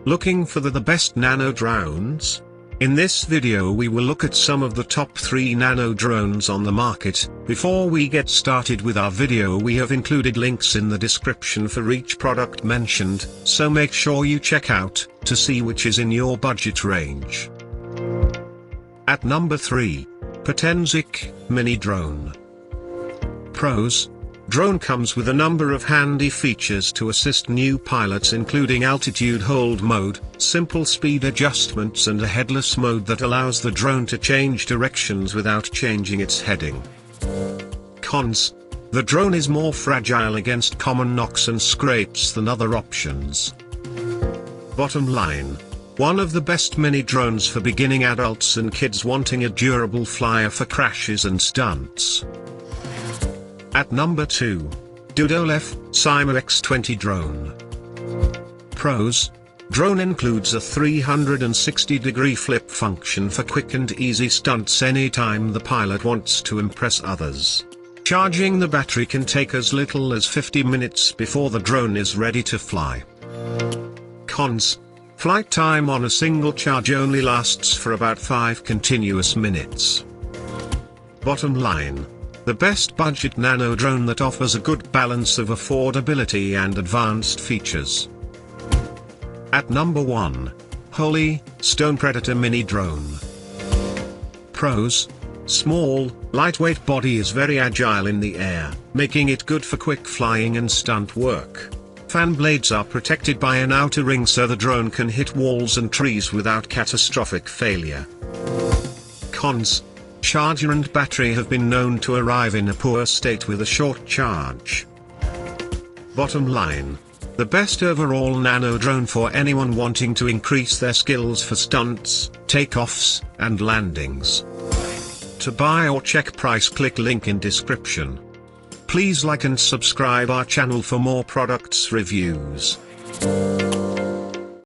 Looking for the best nano drones? In this video we will look at some of the top 3 nano drones on the market. Before we get started with our video, we have included links in the description for each product mentioned, so make sure you check out, to see which is in your budget range. At number 3. Potensic Mini Drone. Pros. Drone comes with a number of handy features to assist new pilots, including altitude hold mode, simple speed adjustments and a headless mode that allows the drone to change directions without changing its heading. Cons. The drone is more fragile against common knocks and scrapes than other options. Bottom line. One of the best mini drones for beginning adults and kids wanting a durable flyer for crashes and stunts. At number 2. DoDoeleph Syma X20 Drone. Pros. Drone includes a 360-degree flip function for quick and easy stunts anytime the pilot wants to impress others. Charging the battery can take as little as 50 minutes before the drone is ready to fly. Cons. Flight time on a single charge only lasts for about 5 continuous minutes. Bottom line. The best budget nano drone that offers a good balance of affordability and advanced features. At number 1. CwJAlI Stone Predator Mini Drone. Pros. Small, lightweight body is very agile in the air, making it good for quick flying and stunt work. Fan blades are protected by an outer ring so the drone can hit walls and trees without catastrophic failure. Cons. Charger and battery have been known to arrive in a poor state with a short charge. Bottom line. The best overall nano drone for anyone wanting to increase their skills for stunts, takeoffs, and landings. To buy or check price, click link in description. Please like and subscribe our channel for more products reviews.